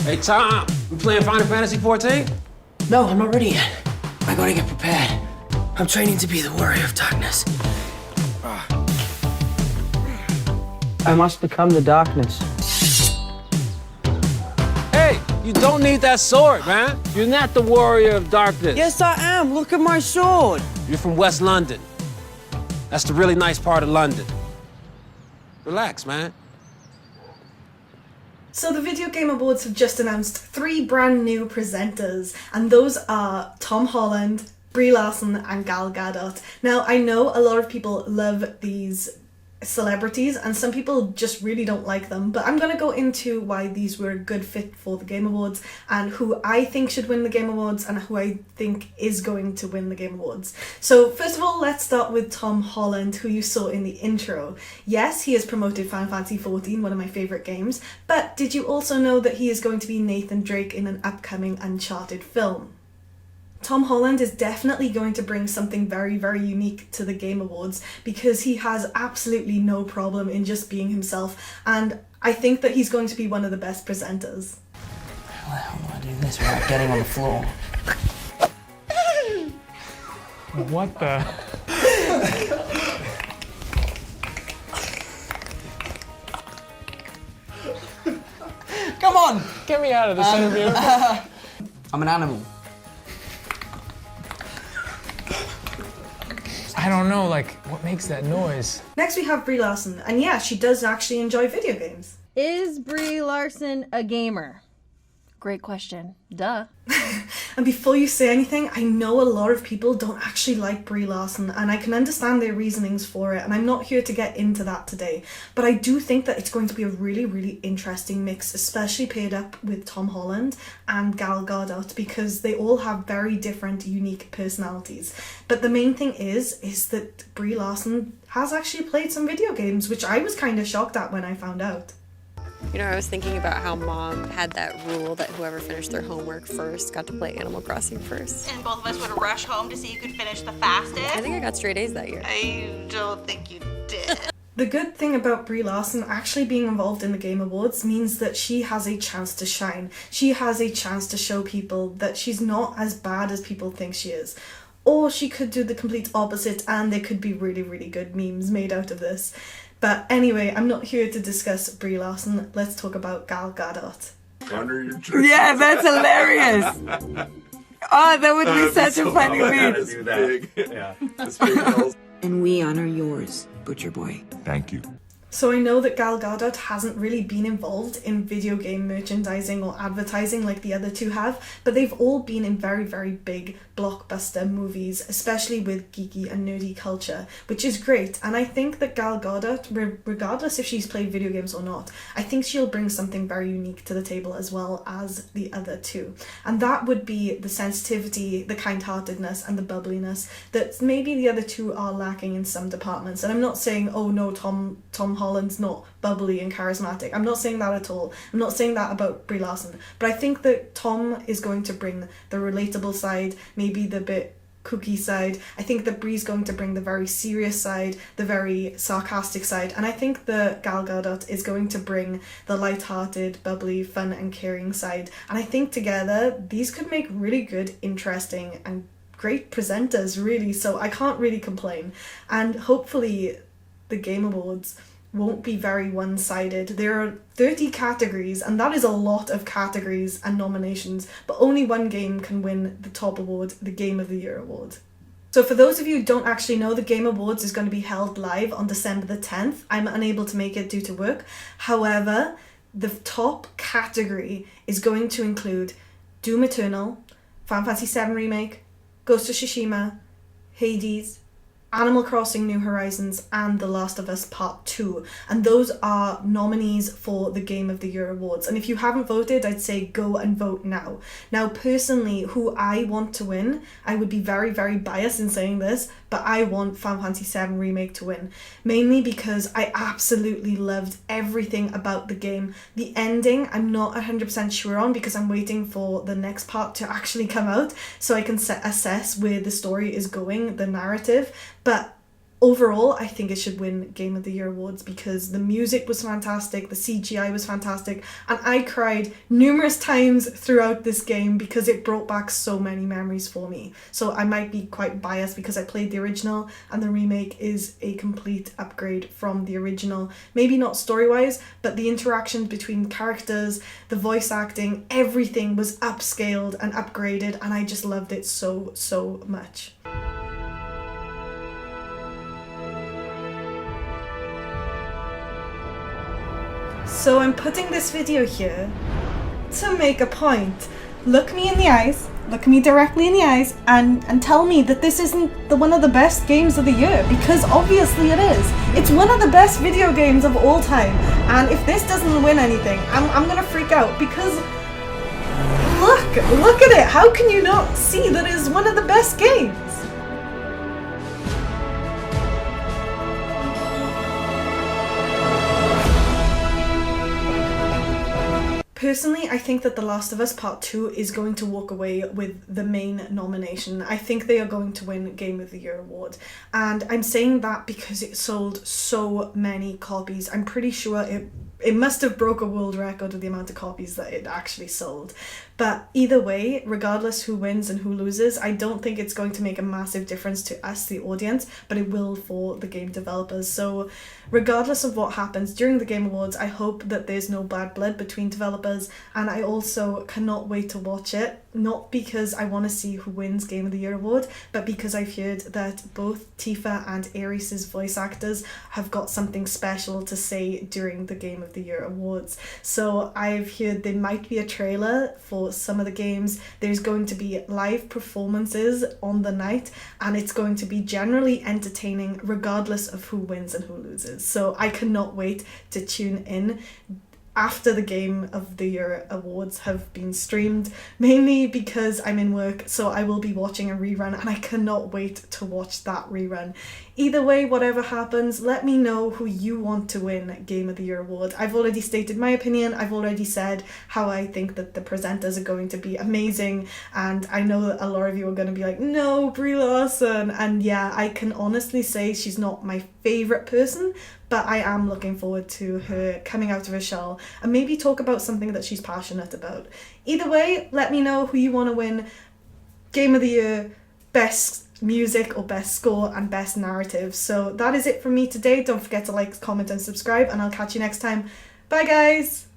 Hey, Tom, you playing Final Fantasy 14? No, I'm not ready yet. I gotta get prepared. I'm training to be the warrior of darkness. I must become the darkness. Hey, you don't need that sword, man. You're not the warrior of darkness. Yes, I am. Look at my sword. You're from West London. That's the really nice part of London. Relax, man. So the Video Game Awards have just announced 3 brand new presenters, and those are Tom Holland, Brie Larson, and Gal Gadot. Now, I know a lot of people love these celebrities, and some people just really don't like them, but I'm going to go into why these were a good fit for the Game Awards, and who I think should win the Game Awards, and who I think is going to win the Game Awards. So first of all, let's start with Tom Holland, who you saw in the intro. Yes, he has promoted Final Fantasy XIV, one of my favourite games, but did you also know that he is going to be Nathan Drake in an upcoming Uncharted film? Tom Holland is definitely going to bring something very, very unique to the Game Awards, because he has absolutely no problem in just being himself, and I think that he's going to be one of the best presenters. How the hell do I do this without getting on the floor? What the? Come on! Get me out of this interview. I'm an animal. I don't know, like, what makes that noise? Next we have Brie Larson, and yeah, she does actually enjoy video games. Is Brie Larson a gamer? Great question. Duh. And before you say anything, I know a lot of people don't actually like Brie Larson, and I can understand their reasonings for it, and I'm not here to get into that today. But I do think that it's going to be a really, really interesting mix, especially paired up with Tom Holland and Gal Gadot, because they all have very different, unique personalities. But the main thing is that Brie Larson has actually played some video games, which I was kind of shocked at when I found out. You know, I was thinking about how Mom had that rule that whoever finished their homework first got to play Animal Crossing first. And both of us would rush home to see who could finish the fastest. I think I got straight A's that year. I don't think you did. The good thing about Brie Larson actually being involved in the Game Awards means that she has a chance to shine. She has a chance to show people that she's not as bad as people think she is. Or she could do the complete opposite, and there could be really, really good memes made out of this. But anyway, I'm not here to discuss Brie Larson. Let's talk about Gal Gadot. Yeah, that's hilarious. Oh, that would be such a funny meme. And we honor yours, Butcher Boy. Thank you. So I know that Gal Gadot hasn't really been involved in video game merchandising or advertising like the other two have, but they've all been in very, very big blockbuster movies, especially with geeky and nerdy culture, which is great. And I think that Gal Gadot, regardless if she's played video games or not, I think she'll bring something very unique to the table as well as the other two. And that would be the sensitivity, the kind-heartedness, and the bubbliness that maybe the other two are lacking in some departments. And I'm not saying, oh no, Tom Holland's not bubbly and charismatic. I'm not saying that at all. I'm not saying that about Brie Larson. But I think that Tom is going to bring the relatable side, maybe the bit kooky side. I think that Brie's going to bring the very serious side, the very sarcastic side. And I think that Gal Gadot is going to bring the light-hearted, bubbly, fun and caring side. And I think together, these could make really good, interesting and great presenters, really. So I can't really complain. And hopefully the Game Awards won't be very one-sided. There are 30 categories, and that is a lot of categories and nominations, but only one game can win the top award, the Game of the Year award. So for those of you who don't actually know, the Game Awards is going to be held live on December the 10th. I'm unable to make it due to work. However, the top category is going to include Doom Eternal, Final Fantasy VII Remake, Ghost of Tsushima, Hades, Animal Crossing New Horizons, and The Last of Us Part 2. And those are nominees for the Game of the Year awards. And if you haven't voted, I'd say go and vote now. Now, personally, who I want to win, I would be very, very biased in saying this, but I want Final Fantasy VII Remake to win. Mainly because I absolutely loved everything about the game. The ending, I'm not 100% sure on because I'm waiting for the next part to actually come out so I can assess where the story is going, the narrative. But overall, I think it should win Game of the Year awards because the music was fantastic, the CGI was fantastic, and I cried numerous times throughout this game because it brought back so many memories for me. So I might be quite biased because I played the original and the remake is a complete upgrade from the original. Maybe not story-wise, but the interactions between characters, the voice acting, everything was upscaled and upgraded, and I just loved it so, so much. So I'm putting this video here to make a point. Look me in the eyes, look me directly in the eyes, and tell me that this isn't one of the best games of the year, because obviously it is. It's one of the best video games of all time, and if this doesn't win anything, I'm gonna freak out, because look at it. How can you not see that it's one of the best games? Personally, I think that The Last of Us Part 2 is going to walk away with the main nomination. I think they are going to win Game of the Year award. And I'm saying that because it sold so many copies. I'm pretty sure it must have broke a world record of the amount of copies that it actually sold. But either way, regardless who wins and who loses, I don't think it's going to make a massive difference to us, the audience, but it will for the game developers. So regardless of what happens during the Game Awards, I hope that there's no bad blood between developers, and I also cannot wait to watch it. Not because I want to see who wins Game of the Year award, but because I've heard that both Tifa and Ares' voice actors have got something special to say during the Game of the Year awards. So I've heard there might be a trailer for some of the games. There's going to be live performances on the night, and it's going to be generally entertaining regardless of who wins and who loses. So I cannot wait to tune in after the Game of the Year awards have been streamed, mainly because I'm in work, so I will be watching a rerun, and I cannot wait to watch that rerun. Either way, whatever happens, let me know who you want to win Game of the Year award. I've already stated my opinion. I've already said how I think that the presenters are going to be amazing, and I know that a lot of you are going to be like, no, Brie Larson. And yeah, I can honestly say she's not my favourite person, but I am looking forward to her coming out of her shell and maybe talk about something that she's passionate about. Either way, let me know who you want to win Game of the Year, Best Music or Best Score, and Best Narrative. So that is it from me today. Don't forget to like, comment and subscribe, and I'll catch you next time. Bye guys!